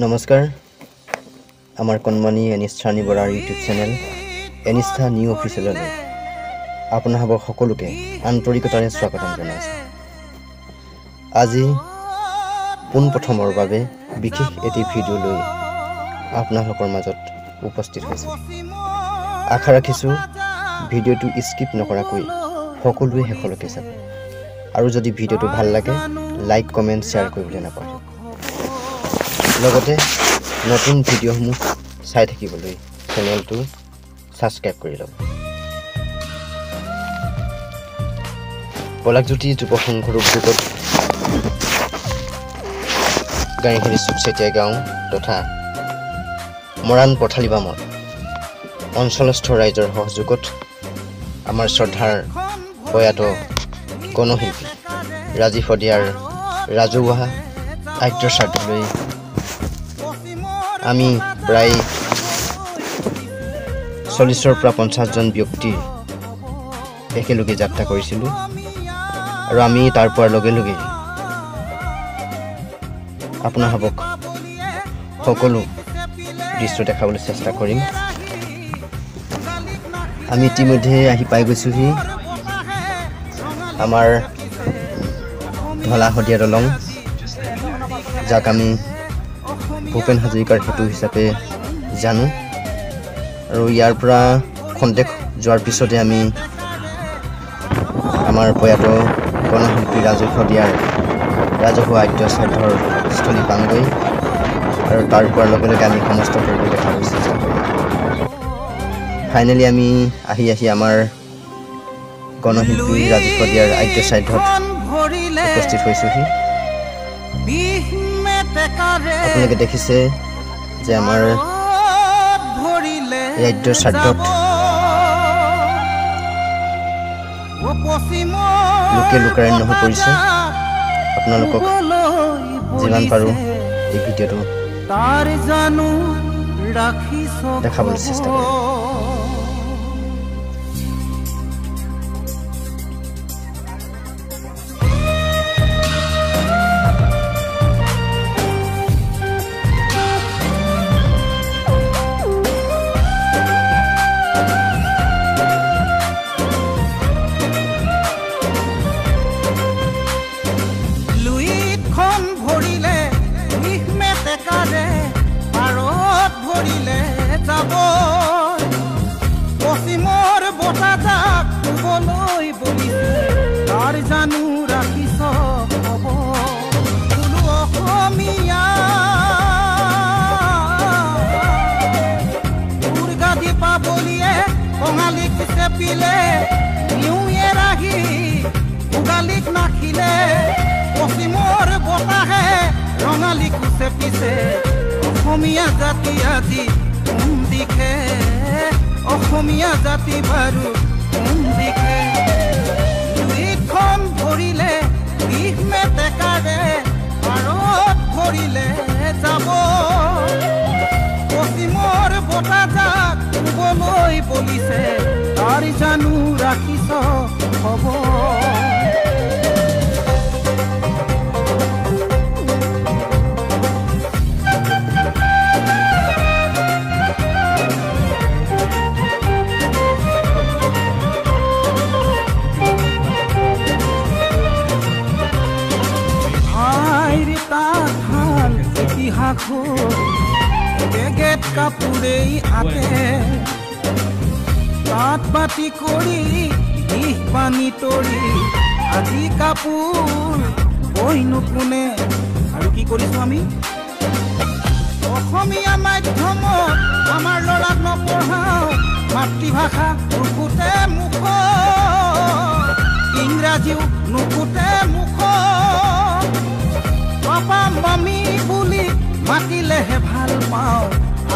নমস্কাৰ আমাৰ কণমানি এনিষ্ঠানী বৰাৰ ইউটিউব চেনেল এনিষ্ঠা নিউ অফিচিয়েললৈ আপোনালোক সকলোকে আন্তৰিকতাৰে স্বাগতম জনাইছো। আজি পোনপ্ৰথমৰ বাবে বিশেষ এটি ভিডিঅ' লৈ আপোনালোকৰ মাজত উপস্থিত হৈছে। আশা ৰাখিছো ভিডিঅ'টো স্কিপ নকৰাকৈ সকলোৱে শেষলৈকে চাব আৰু যদি ভিডিঅ'টো ভাল লাগে লাইক কমেন্ট শ্বেয়াৰ কৰিবলৈ নাপাহৰিব। লগতে নতুন ভিডিঅ'সমূহ চাই থাকিবলৈ চেনেলটো সাবস্ক্ৰাইব কৰি লওক। পলাকজ্যোতি যুৱ সংঘৰ উদ্যোগত গাড়ীখিনি চুকচেতিয়া গাঁও তথা মৰাণ পথালিবামত অঞ্চলস্থ ৰাইজৰ সহযোগত আমাৰ শ্ৰদ্ধাৰ প্ৰয়াত গণশিল্পী ৰাজীৱ শদিয়াৰ ৰাজহুৱা আদ্যশ্ৰাদ্ধলৈ আমি প্ৰায় 40ৰ পৰা 50 জন ব্যক্তি একেলগে যাত্ৰা কৰিছিলোঁ আৰু আমি তাৰ পৰা লগে লগে আপোনালোকক সকলো দৃশ্য দেখাবলৈ চেষ্টা কৰিম। আমি ইতিমধ্যে আহি পাই গৈছোহি আমাৰ ঢলা শদিয়া দলং, যাক আমি ভূপেন হাজৰিকাৰ সেতু হিচাপে জানো। আৰু ইয়াৰ পৰা খন্তেক যোৱাৰ পিছতে আমি আমাৰ প্ৰয়াত গণশিল্পী ৰাজীৱ শদিয়াৰ ৰাজহুৱা আদ্যশ্ৰাদ্ধৰ স্থলী পামগৈ আৰু তাৰ পৰা লগে লগে আমি সমস্ত পৰিৱেশ দেখাবলৈ চেষ্টা কৰিম। ফাইনেলি আমি আহি আমাৰ গণশিল্পী ৰাজীৱ শদিয়াৰ আদ্যশ্ৰাদ্ধত উপস্থিত হৈছোহি। আপোনালোকে দেখিছে যে আমাৰ এই আদ্যশ্ৰাদ্ধত লোকে লোকাৰণ্য হৈ পৰিছে। আপোনালোকক যিমান পাৰোঁ এই ভিডিঅ'টো দেখাবলৈ চেষ্টা কৰিম। পশ্চিমৰ বতাহজাক শুবলৈ বলিছে, তাৰ জানো ৰাখিছ বোলো অসমীয়া দুৰ্গা দীপাৱলীয়ে কঙালীক চেপিলে, নিউ ইয়েৰ আহি ভোগালীক নাখিলে, পশ্চিমৰ বতাহে ৰঙালীক চেপিছে, অসমীয়া জাতি আজি দিখে, অসমীয়া জাতি বাৰু দিখে। দুইখন ভৰিলে বিষ মেটেকাৰে পাৰত ভৰিলে যাব, পশ্চিমৰ বতাহজাক শুবলৈ বলিছে, তাৰ জানো ৰাখিছ খবৰ। বেগেত কাপোৰেই আতে, তাঁত বাতি কৰি দিশ পানী তৰি, আজি কাপোৰ বৈনো কোনে। আৰু কি কৰিছো আমি অসমীয়া মাধ্যমত আমাৰ ল'ৰাক নপঢ়াওঁ, মাতৃভাষা নুফুটে মুখ, ইংৰাজীও নুফুটে মুখ, পাপা মামী বুলি মাতিলেহে ভাল পাওঁ,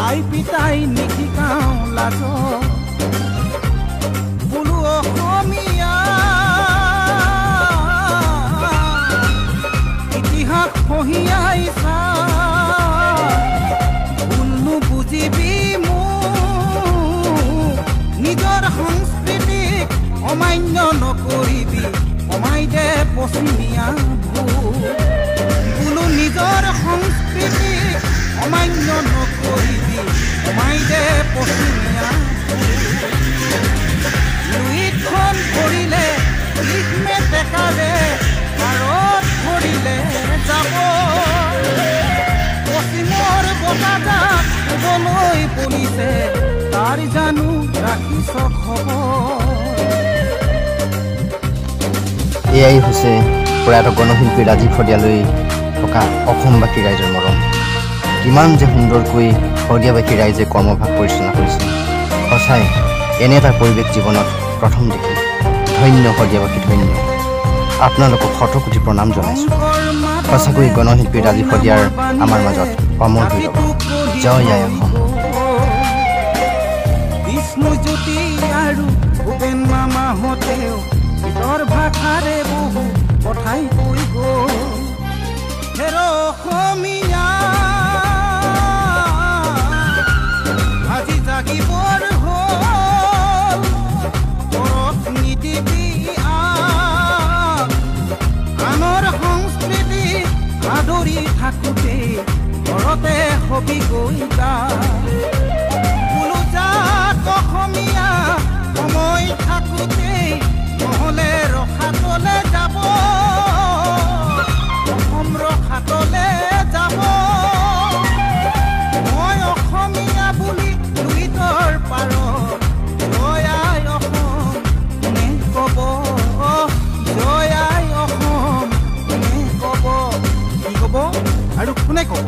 আই পিতাই নিশিকাওঁ লাজ বোলো অসমীয়া ইতিহাস পঢ়িয়াই চা, ভুলনো বুজিবি মোক, নিজৰ সংস্কৃতিক অমান্য নকৰিবি, কমাই দে পশ্চিমীয়া ভূল বোলো নিজৰ সংস্কৃতি কলৈ পলিছে তাৰ জানো ৰাখিছ খবৰ এয়াই হৈছে প্ৰয়াত গণশিল্পী ৰাজীৱ শদিয়ালৈ থকা অসমবাসী ৰাইজৰ মৰম কিমান যে সুন্দৰকৈ শদিয়াবাসী ৰাইজে কৰ্মভাগ পৰিচালনা কৰিছে সঁচাই এনে এটা পৰিৱেশ জীৱনত প্ৰথম দেখি ধন্য শদিয়াবাসী ধন্য আপোনালোকক শতকোটি প্ৰণাম জনাইছোঁ সঁচাকৈ গণশিল্পী ৰাজীৱ শদিয়াৰ আমাৰ মাজত অমৰ হৈ ৰ'ব জয় আই অসম বিষ্ণুজ্যোতি আৰু ভূপেন মামাহঁতেও ভিতৰ ভাষাৰে বহু কথাই কৈ গ'ল হেৰ অসমীয়া আজি জাগিবৰ হ'ল পৰশ নিদিবি আনৰ সংস্কৃতি আদৰি থাকোঁতে ঘৰতে হবি গৈ যা বোলো যাক অসমীয়া সময় থাকোঁতে নহ'লে ৰখাতলে যাব অসম ৰখাতলে যাব মই অসমীয়া বুলি লুইতৰ পাৰত জয় আই অসম কোনে ক'ব জয় আই অসম কোনে ক'ব কি ক'ব আৰু কোনে ক'ব